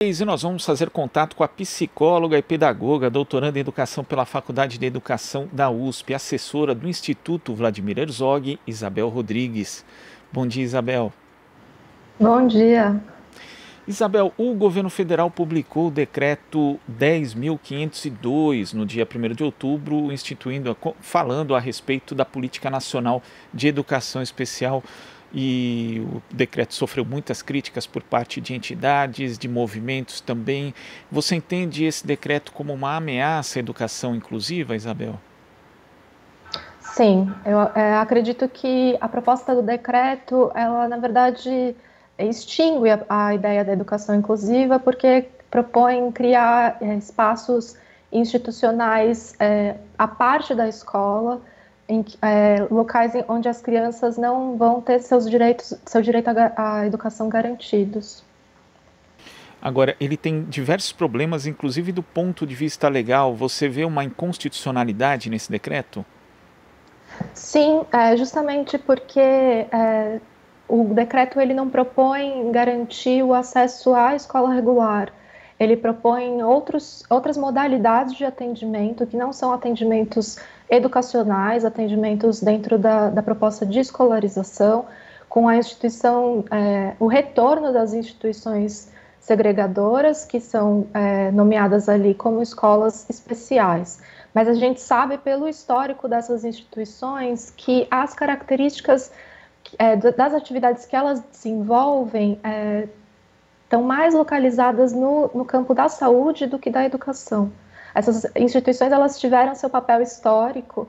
E nós vamos fazer contato com a psicóloga e pedagoga, doutoranda em Educação pela Faculdade de Educação da USP, assessora do Instituto Vladimir Herzog, Isabel Rodrigues. Bom dia, Isabel. Bom dia. Isabel, o governo federal publicou o decreto 10.502 no dia 1º de outubro, falando a respeito da Política Nacional de Educação Especial. E o decreto sofreu muitas críticas por parte de entidades, de movimentos também. Você entende esse decreto como uma ameaça à educação inclusiva, Isabel? Sim, eu acredito que a proposta do decreto, ela na verdade extingue a ideia da educação inclusiva, porque propõe criar espaços institucionais à parte da escola, locais onde as crianças não vão ter seu direito à educação garantidos. Agora, ele tem diversos problemas, inclusive do ponto de vista legal. Você vê uma inconstitucionalidade nesse decreto? Sim, justamente porque o decreto ele não propõe garantir o acesso à escola regular. Ele propõe outras modalidades de atendimento que não são atendimentos educacionais, atendimentos dentro da proposta de escolarização, com a instituição, o retorno das instituições segregadoras, que são nomeadas ali como escolas especiais. Mas a gente sabe pelo histórico dessas instituições que as características das atividades que elas desenvolvem estão mais localizadas no campo da saúde do que da educação. Essas instituições elas tiveram seu papel histórico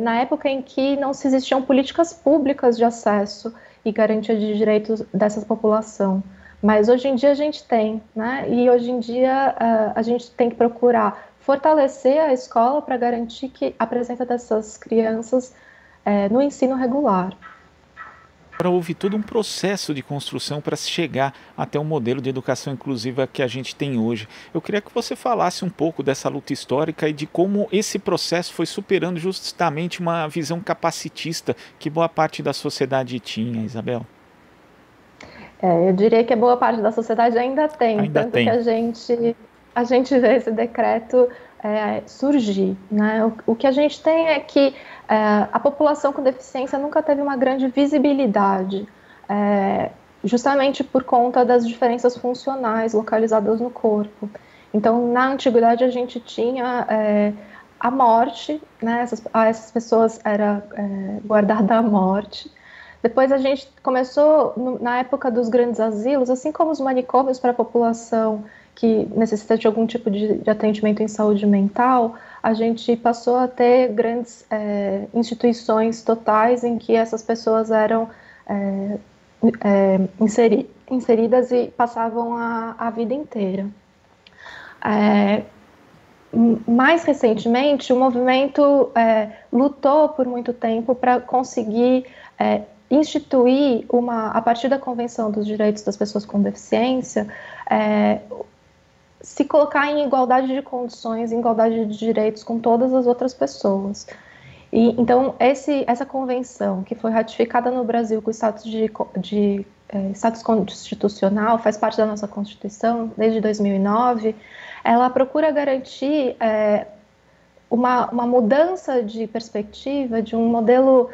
na época em que não se existiam políticas públicas de acesso e garantia de direitos dessa população. Mas hoje em dia a gente tem, né? E hoje em dia a gente tem que procurar fortalecer a escola para garantir que a presença dessas crianças no ensino regular. Agora houve todo um processo de construção para se chegar até o modelo de educação inclusiva que a gente tem hoje. Eu queria que você falasse um pouco dessa luta histórica e de como esse processo foi superando justamente uma visão capacitista que boa parte da sociedade tinha, Isabel. Eu diria que a boa parte da sociedade ainda tem, Ainda tanto que tem. a gente vê esse decreto surgir, né? O que a gente tem é que a população com deficiência nunca teve uma grande visibilidade, justamente por conta das diferenças funcionais localizadas no corpo. Então, na antiguidade, a gente tinha a morte, né? A essas pessoas era guardada a morte. Depois a gente começou, na época dos grandes asilos, assim como os manicômios para a população que necessita de algum tipo de atendimento em saúde mental, a gente passou a ter grandes instituições totais em que essas pessoas eram inseridas e passavam a vida inteira. Mais recentemente, o movimento lutou por muito tempo para conseguir instituir, a partir da Convenção dos Direitos das Pessoas com Deficiência, se colocar em igualdade de condições, em igualdade de direitos com todas as outras pessoas. Então, essa convenção, que foi ratificada no Brasil com o status status constitucional, faz parte da nossa Constituição desde 2009, ela procura garantir uma mudança de perspectiva de um modelo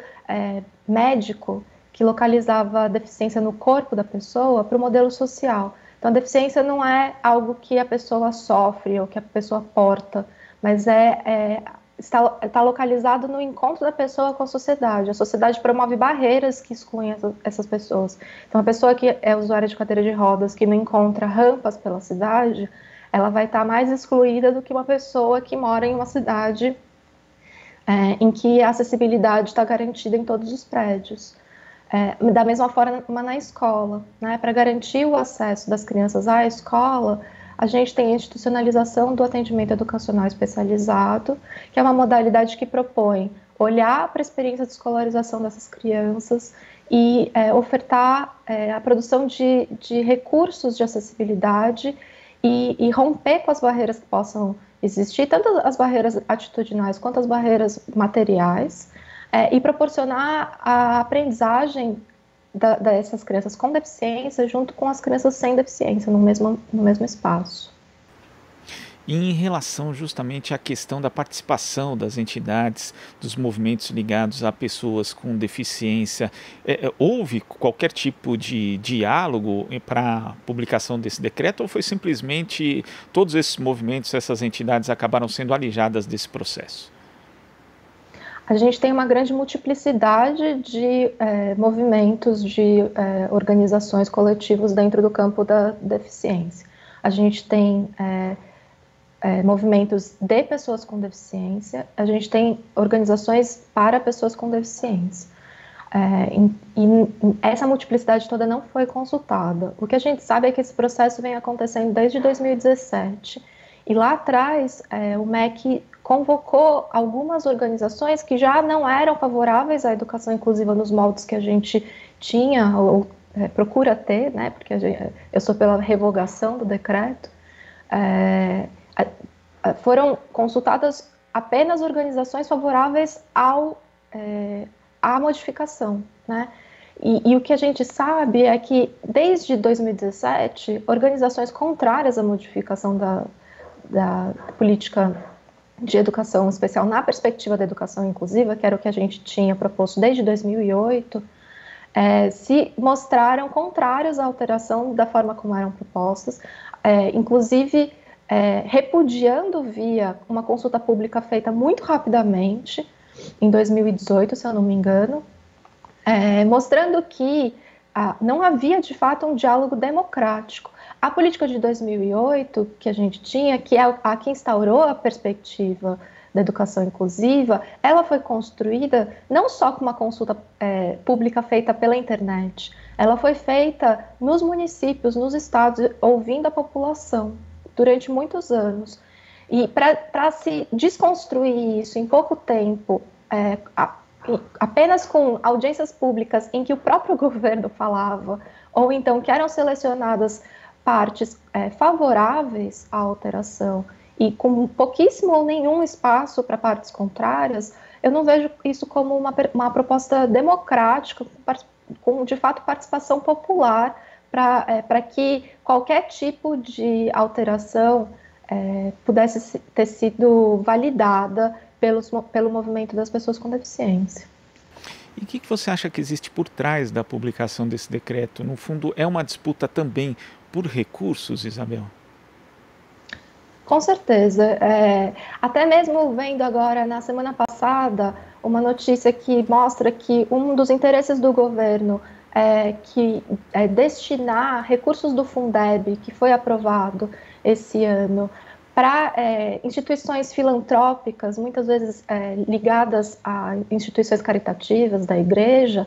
médico que localizava a deficiência no corpo da pessoa para o modelo social. Então, a deficiência não é algo que a pessoa sofre ou que a pessoa porta, mas está localizado no encontro da pessoa com a sociedade. A sociedade promove barreiras que excluem essas pessoas. Então, a pessoa que é usuária de cadeira de rodas, que não encontra rampas pela cidade, ela vai estar mais excluída do que uma pessoa que mora em uma cidade em que a acessibilidade está garantida em todos os prédios. Da mesma forma na escola, né? Para garantir o acesso das crianças à escola, a gente tem a institucionalização do atendimento educacional especializado, que é uma modalidade que propõe olhar para a experiência de escolarização dessas crianças e ofertar a produção de recursos de acessibilidade e romper com as barreiras que possam existir, tanto as barreiras atitudinais quanto as barreiras materiais, e proporcionar a aprendizagem dessas crianças com deficiência junto com as crianças sem deficiência no mesmo espaço. E em relação justamente à questão da participação das entidades, dos movimentos ligados a pessoas com deficiência, houve qualquer tipo de diálogo para a publicação desse decreto ou foi simplesmente todos esses movimentos, essas entidades acabaram sendo alijadas desse processo? A gente tem uma grande multiplicidade de movimentos, de organizações, coletivos dentro do campo da deficiência. A gente tem movimentos de pessoas com deficiência, a gente tem organizações para pessoas com deficiência. E essa multiplicidade toda não foi consultada. O que a gente sabe é que esse processo vem acontecendo desde 2017, e lá atrás o MEC convocou algumas organizações que já não eram favoráveis à educação inclusiva nos moldes que a gente tinha ou procura ter, né, porque eu sou pela revogação do decreto. Foram consultadas apenas organizações favoráveis à modificação, né? E o que a gente sabe é que, desde 2017, organizações contrárias à modificação da política de educação especial na perspectiva da educação inclusiva, que era o que a gente tinha proposto desde 2008, se mostraram contrários à alteração da forma como eram propostas, inclusive repudiando via uma consulta pública feita muito rapidamente, em 2018, se eu não me engano, mostrando que não havia, de fato, um diálogo democrático. A política de 2008, que a gente tinha, que é a que instaurou a perspectiva da educação inclusiva, ela foi construída não só com uma consulta pública feita pela internet, ela foi feita nos municípios, nos estados, ouvindo a população durante muitos anos. E para se desconstruir isso em pouco tempo, apenas com audiências públicas em que o próprio governo falava, ou então que eram selecionadas partes favoráveis à alteração e com pouquíssimo ou nenhum espaço para partes contrárias, eu não vejo isso como uma proposta democrática, com de fato participação popular, para que qualquer tipo de alteração pudesse ter sido validada pelo movimento das pessoas com deficiência. E o que você acha que existe por trás da publicação desse decreto? No fundo, é uma disputa também por recursos, Isabel? Com certeza. Até mesmo vendo agora, na semana passada, uma notícia que mostra que um dos interesses do governo é destinar recursos do Fundeb, que foi aprovado esse ano, para instituições filantrópicas, muitas vezes ligadas a instituições caritativas da igreja.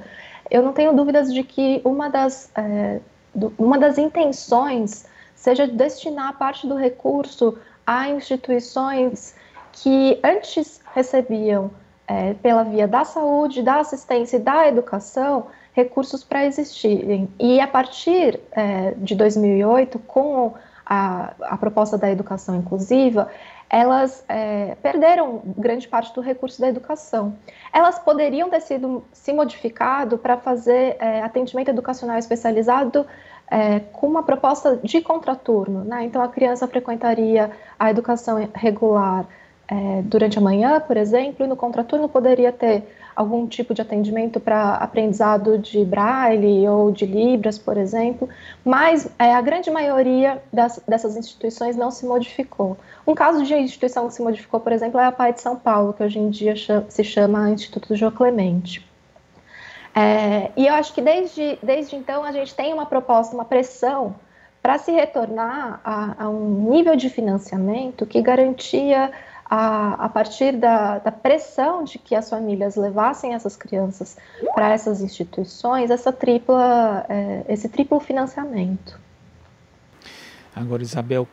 Eu não tenho dúvidas de que uma das intenções seja destinar parte do recurso a instituições que antes recebiam, pela via da saúde, da assistência e da educação, recursos para existirem. E a partir de 2008, com a proposta da educação inclusiva, elas perderam grande parte do recurso da educação. Elas poderiam ter se modificado para fazer atendimento educacional especializado com uma proposta de contraturno, né? Então, a criança frequentaria a educação regular durante a manhã, por exemplo, e no contraturno poderia ter algum tipo de atendimento para aprendizado de braille ou de libras, por exemplo, mas a grande maioria dessas instituições não se modificou. Um caso de instituição que se modificou, por exemplo, é a PAI de São Paulo, que hoje em dia se chama Instituto Jô Clemente. E eu acho que desde então a gente tem uma proposta, uma pressão para se retornar a um nível de financiamento que garantia, a partir da pressão de que as famílias levassem essas crianças para essas instituições, esse triplo financiamento. Agora, Isabel,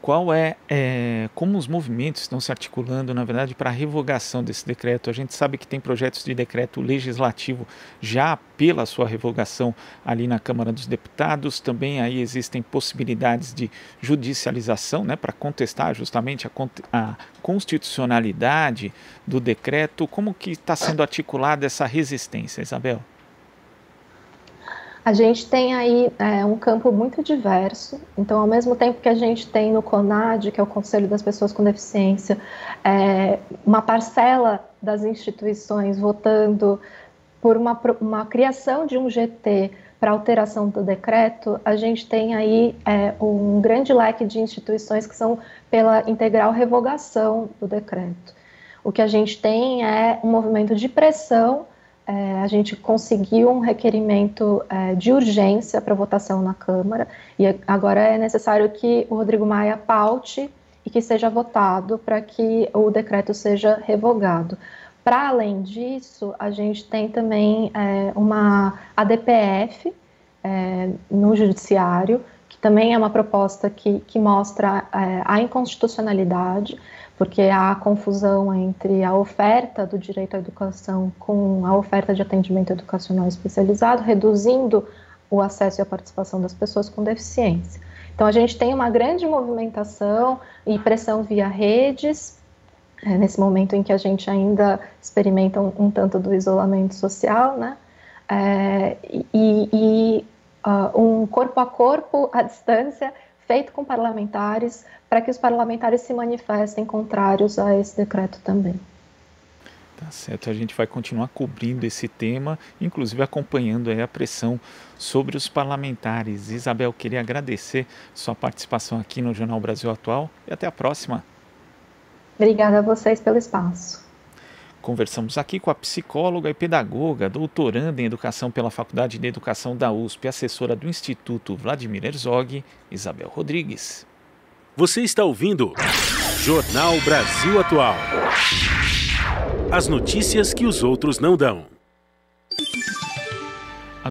como os movimentos estão se articulando, na verdade, para a revogação desse decreto? A gente sabe que tem projetos de decreto legislativo já pela sua revogação ali na Câmara dos Deputados, também aí existem possibilidades de judicialização, né, para contestar justamente a constitucionalidade do decreto. Como que está sendo articulada essa resistência, Isabel? A gente tem aí um campo muito diverso, então ao mesmo tempo que a gente tem no CONAD, que é o Conselho das Pessoas com Deficiência, uma parcela das instituições votando por uma criação de um GT para alteração do decreto, a gente tem aí um grande leque de instituições que são pela integral revogação do decreto. O que a gente tem é um movimento de pressão. A gente conseguiu um requerimento de urgência para votação na Câmara e agora é necessário que o Rodrigo Maia paute e que seja votado para que o decreto seja revogado. Para além disso, a gente tem também uma ADPF no Judiciário, que também é uma proposta que mostra a inconstitucionalidade, porque há confusão entre a oferta do direito à educação com a oferta de atendimento educacional especializado, reduzindo o acesso e a participação das pessoas com deficiência. Então, a gente tem uma grande movimentação e pressão via redes, nesse momento em que a gente ainda experimenta um tanto do isolamento social, né? Um corpo a corpo, à distância, feito com parlamentares, para que os parlamentares se manifestem contrários a esse decreto também. Tá certo, a gente vai continuar cobrindo esse tema, inclusive acompanhando aí a pressão sobre os parlamentares. Isabel, queria agradecer sua participação aqui no Jornal Brasil Atual e até a próxima. Obrigada a vocês pelo espaço. Conversamos aqui com a psicóloga e pedagoga, doutoranda em Educação pela Faculdade de Educação da USP, assessora do Instituto Vladimir Herzog, Isabel Rodrigues. Você está ouvindo Jornal Brasil Atual. As notícias que os outros não dão.